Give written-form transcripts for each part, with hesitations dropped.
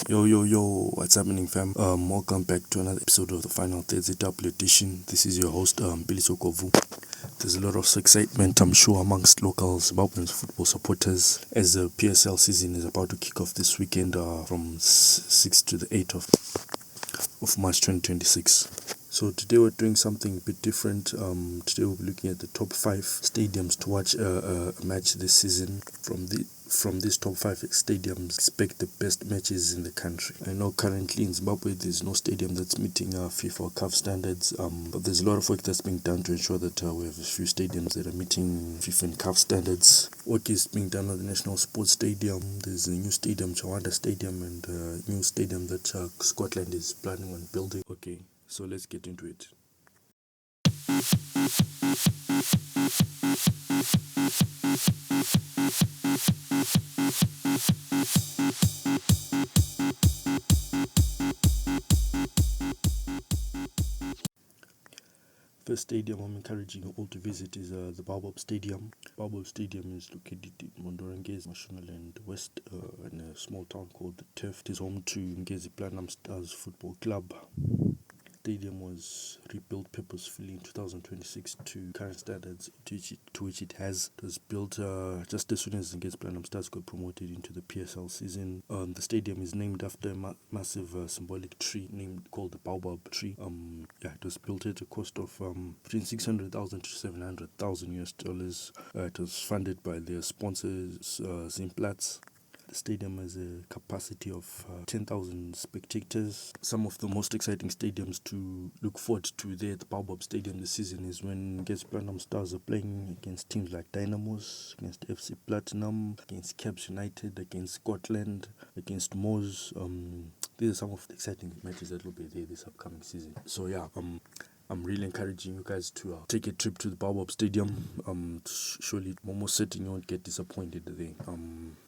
Yo, what's happening, fam? Welcome back to another episode of the Final Thursday Double Edition. This is your host, Billy Sokovu. There's a lot of excitement, I'm sure, amongst local Zimbabwean football supporters as the PSL season is about to kick off this weekend from 6th to the 8th of March 2026. So today we're doing something a bit different. Today we'll be looking at the top 5 stadiums to watch a match this season. From these top 5 stadiums, expect the best matches in the country. I know currently in Zimbabwe there's no stadium that's meeting FIFA or CAF standards, but there's a lot of work that's being done to ensure that we have a few stadiums that are meeting FIFA and CAF standards. Work is being done at the National Sports Stadium. There's a new stadium, Chawanda Stadium, and a new stadium that Scotland is planning on building. Okay, so let's get into it. First stadium I'm encouraging you all to visit is the Baobab Stadium. Baobab Stadium is located in Mondorangezi, Mashonaland West, in a small town called the Turf. It is home to Ngezi Platinum Stars Football Club. The stadium was rebuilt purposefully in 2026 to current standards to which it has. It was built just as soon as Ngezi Platinum Stars got promoted into the PSL season. The stadium is named after a massive symbolic tree called the Baobab tree. It was built at a cost of between $600,000 to $700,000 US. It was funded by their sponsors, Zimplatz. The stadium has a capacity of 10,000 spectators. Some of the most exciting stadiums to look forward to there at the Baobab Stadium this season is when Ngezi Platinum Stars are playing against teams like Dynamos, against FC Platinum, against Caps United, against Scotland, against Moors. These are some of the exciting matches that will be there this upcoming season. So yeah, I'm really encouraging you guys to take a trip to the Baobab Stadium. Surely, almost certain you won't get disappointed there.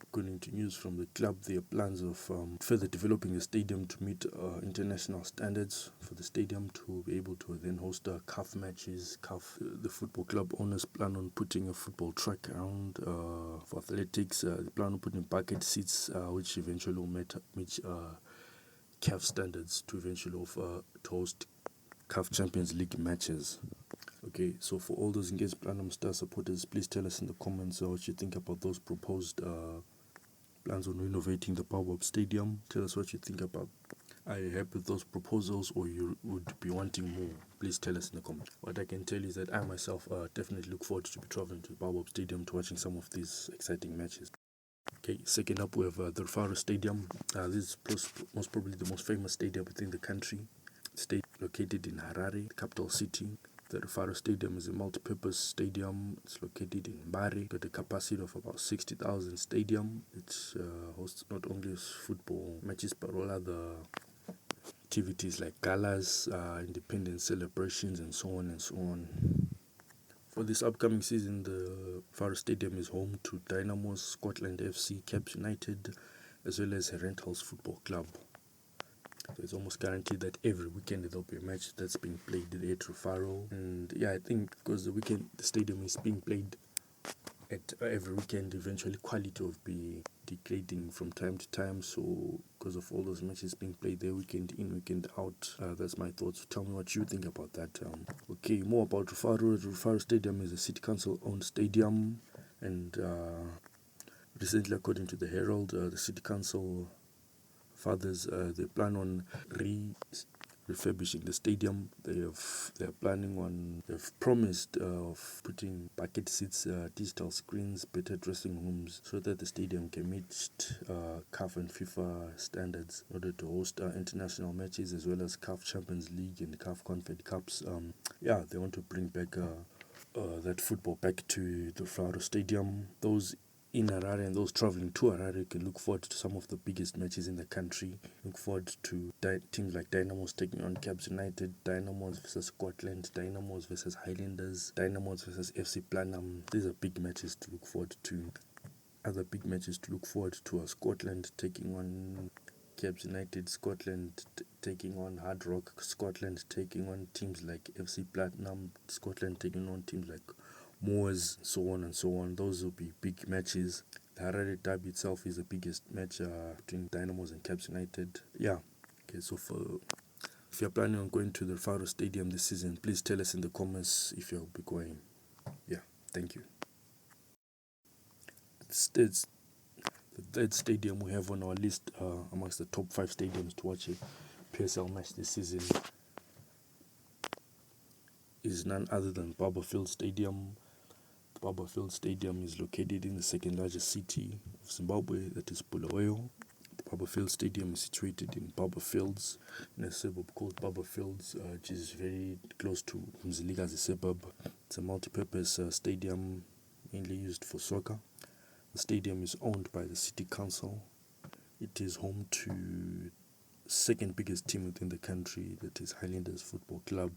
According to news from the club, there are plans of further developing the stadium to meet international standards for the stadium to be able to then host CAF matches. The football club owners plan on putting a football track around for athletics. They plan on putting bucket seats, which eventually will meet CAF standards to eventually host CAF Champions League matches. Okay, so for all those Ngezi Platinum Star supporters, please tell us in the comments what you think about those proposed plans on renovating the Baobab Stadium. Tell us what you think about. Are you happy with those proposals, or you would be wanting more? Please tell us in the comments. What I can tell you is that I myself definitely look forward to be traveling to the Baobab Stadium to watching some of these exciting matches. Okay, second up we have the Rufaro Stadium. This is most probably the most famous stadium within the country. Stadium located in Harare, the capital city. The Rufaro Stadium is a multi-purpose stadium. It's located in Bari, got a capacity of about 60,000 stadium. It hosts not only football matches but all other activities like galas, independence celebrations, and so on and so on. For this upcoming season, the Rufaro Stadium is home to Dynamos, Scotland FC, Caps United, as well as Herentals Football Club. So it's almost guaranteed that every weekend there'll be a match that's being played there at Rufaro. And yeah, I think because the stadium is being played at every weekend, eventually quality will be degrading from time to time. So because of all those matches being played there weekend in, weekend out, that's my thoughts. Tell me what you think about that. Okay, more about Rufaro. The Rufaro Stadium is a city council owned stadium, and recently, according to the Herald, the city council fathers they plan on refurbishing the stadium. They've promised of putting bucket seats, digital screens, better dressing rooms, so that the stadium can meet CAF and FIFA standards in order to host international matches as well as CAF Champions League and CAF Confed Cups. They want to bring back that football back to the Rufaro Stadium. Those in Harare and those traveling to Harare can look forward to some of the biggest matches in the country. Look forward to teams like Dynamos taking on Caps United, Dynamos versus Scotland, Dynamos versus Highlanders, Dynamos versus FC Platinum. These are big matches to look forward to. Other big matches to look forward to are Scotland taking on Caps United, Scotland taking on Hard Rock, Scotland taking on teams like FC Platinum, Scotland taking on teams like Moors, so on and so on. Those will be big matches. The Harare Derby itself is the biggest match between Dynamos and Caps United. Yeah. Okay, so if you're planning on going to the Faro Stadium this season, please tell us in the comments if you'll be going. Yeah, thank you. The third stadium we have on our list amongst the top 5 stadiums to watch a PSL match this season is none other than Barberfield Stadium. The Barberfield Stadium is located in the second largest city of Zimbabwe, that is Bulawayo. The Barberfield Stadium is situated in Barberfields, in a suburb called Barberfields, which is very close to Mzilikazi suburb. It's a multi-purpose stadium mainly used for soccer. The stadium is owned by the city council. It is home to second biggest team within the country, that is Highlanders Football Club.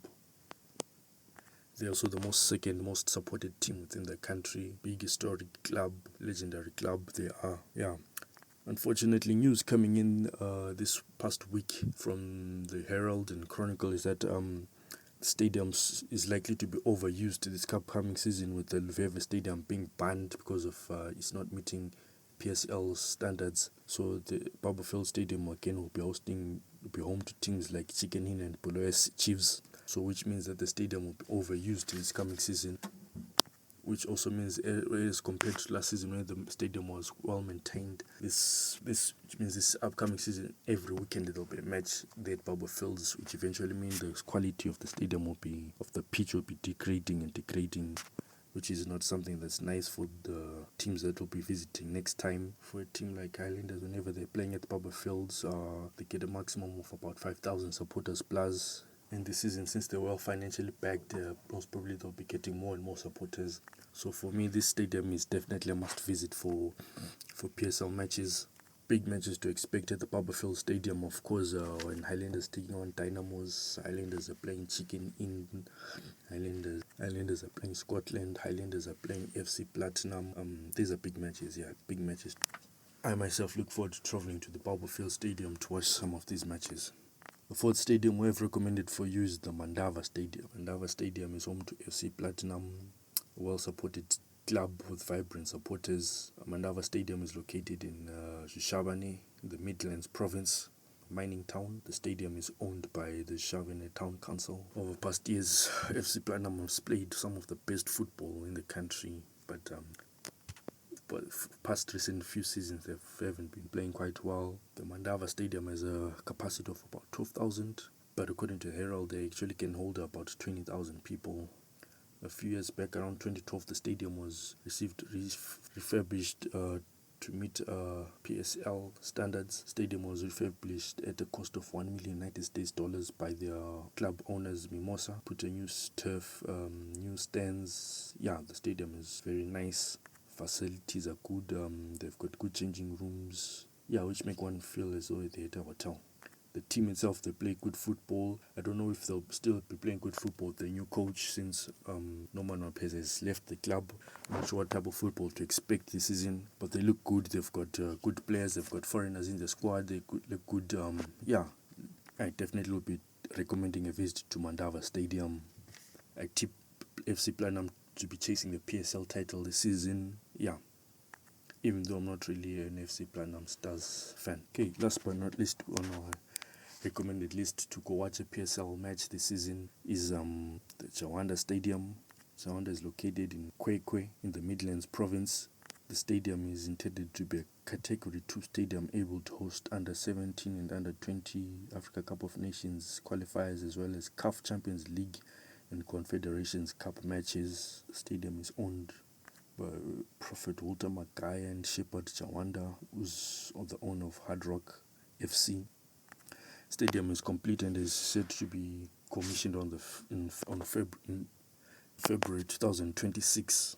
They're also the second most supported team within the country. Big historic club, legendary club they are. Yeah. Unfortunately, news coming in this past week from the Herald and Chronicle is that the stadium is likely to be overused this upcoming season, with the Luveve Stadium being banned because of it's not meeting PSL standards. So the Barberfield Stadium again will be home to teams like Chicken Inn and Bulawayo Chiefs. So which means that the stadium will be overused this coming season, which also means as compared to last season when the stadium was well maintained, which means this upcoming season every weekend there will be a match there at Barberfields, which eventually means the quality of the stadium of the pitch will be degrading, which is not something that's nice for the teams that will be visiting next time. For a team like Highlanders, whenever they're playing at Barberfields, they get a maximum of about 5,000 supporters plus. And this season, since they're well financially backed, most probably they'll be getting more and more supporters. So for me, this stadium is definitely a must visit for PSL matches. Big matches to expect at the Barberfield Stadium, of course, when Highlanders taking on Dynamos. Highlanders are playing Chicken Inn. Highlanders are playing Scotland. Highlanders are playing FC Platinum. These are big matches, big matches. I myself look forward to traveling to the Barberfield Stadium to watch some of these matches. The fourth stadium we have recommended for you is the Mandava Stadium. Mandava Stadium is home to FC Platinum, a well-supported club with vibrant supporters. Mandava Stadium is located in Shishabane, in the Midlands province, mining town. The stadium is owned by the Shishabane Town Council. Over past years, FC Platinum has played some of the best football in the country, but past recent few seasons they haven't been playing quite well. The Mandava Stadium has a capacity of about 12,000, but according to Herald, they actually can hold about 20,000 people. A few years back, around 2012, the stadium was refurbished to meet PSL standards. Stadium was refurbished at a cost of $1 million United States by their club owners Mimosa. Put a new turf, new stands. Yeah, the stadium is very nice. Facilities are good. They've got good changing rooms. Yeah, which make one feel as though they're at a hotel. The team itself, they play good football. I don't know if they'll still be playing good football with the new coach, since Norman Lopez has left the club. I'm not sure what type of football to expect this season, but they look good. They've got good players. They've got foreigners in the squad. They look good. I definitely will be recommending a visit to Mandava Stadium. I tip FC Platinum to be chasing the PSL title this season. Yeah, even though I'm not really an FC Platinum Stars fan. Okay, last but not least on our recommended list to go watch a PSL match this season is the Chawanda Stadium. Chawanda is located in Kwekwe in the Midlands province. The stadium is intended to be a Category 2 stadium able to host under 17 and under 20 Africa Cup of Nations qualifiers, as well as CAF Champions League and Confederations Cup matches. The stadium is owned by Prophet Walter Magaya and Shepard Chawanda, who's the owner of Hard Rock FC. Stadium is complete and is said to be commissioned in February 2026.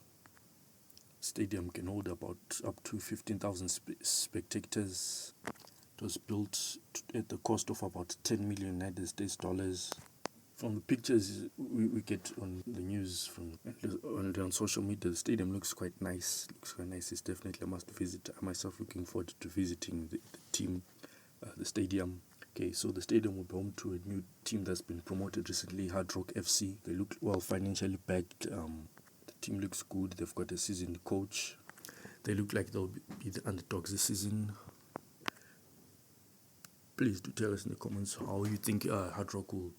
Stadium can hold about up to 15,000 spectators. It was built at the cost of about $10 million United States. From the pictures we get on the news on social media, the stadium looks quite nice. It's definitely a must visit. I myself looking forward to visiting the team, the stadium. Okay, so the stadium will be home to a new team that's been promoted recently, Hard Rock FC. They look well financially backed. The team looks good. They've got a seasoned coach. They look like they'll be the underdogs this season. Please do tell us in the comments how you think Hard Rock will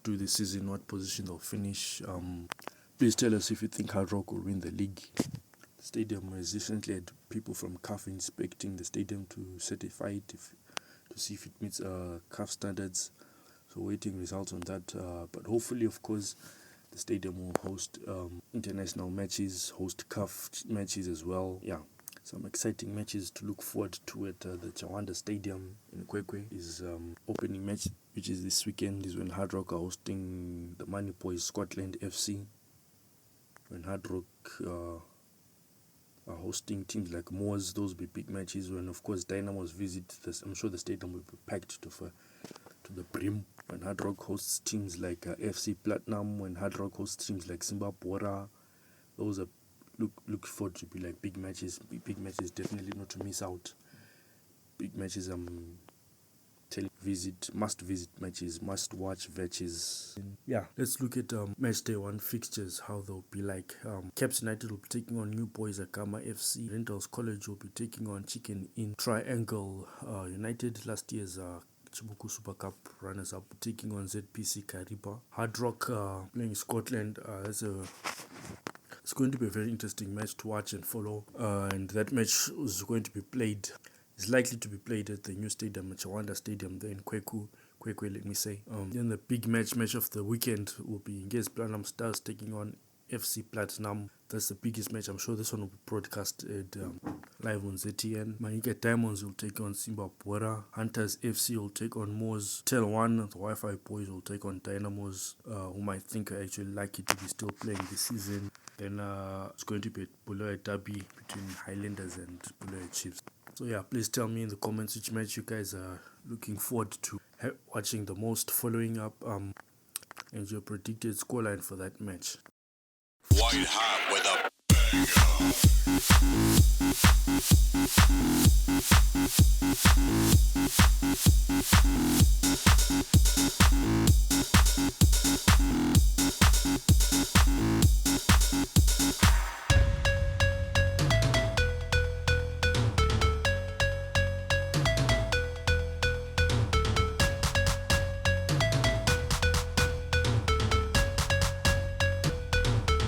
do this season, what position they'll finish. Please tell us if you think Hard Rock will win the league. The stadium has recently had people from CAF inspecting the stadium to certify it, to see if it meets CAF standards. So waiting results on that. But hopefully, of course, the stadium will host international matches, host CAF matches as well. Yeah, some exciting matches to look forward to at the Chawanda Stadium in Kwekwe. Is opening match, which is this weekend, is when Hard Rock are hosting the Money Boys Scotland FC. When Hard Rock are hosting teams like Moors, those will be big matches. When, of course, Dynamos visit this, I'm sure the stadium will be packed to the brim. When Hard Rock hosts teams like FC Platinum, when Hard Rock hosts teams like Zimbabwe, those are look forward to be like big matches. Big matches, definitely not to miss out. Big matches, must visit matches, must watch matches. Yeah, let's look at match day 1 fixtures, how they'll be like. Caps United will be taking on New Boys Akama FC. Rentals College will be taking on Chicken Inn. Triangle United, last year's Chibuku Super Cup runners-up, taking on ZPC Kariba. Hard Rock playing Scotland. It's going to be a very interesting match to watch and follow. And that match is going to be played. It's likely to be played at the new stadium, Chawanda Stadium, there in Kwekwe, let me say. Then the big match of the weekend will be Ngezi Platinum Stars taking on FC Platinum. That's the biggest match. I'm sure this one will be broadcasted live on ZTN. Manika Diamonds will take on Zimbabwe. Hunters FC will take on Moors. Tel 1, the Wi-Fi Boys will take on Dynamos, whom I think are actually likely to be still playing this season. Then it's going to be a Bulawayo derby between Highlanders and Bulawayo Chiefs. So yeah, please tell me in the comments which match you guys are looking forward to watching the most, following up, and your predicted scoreline for that match. White hot with a banger.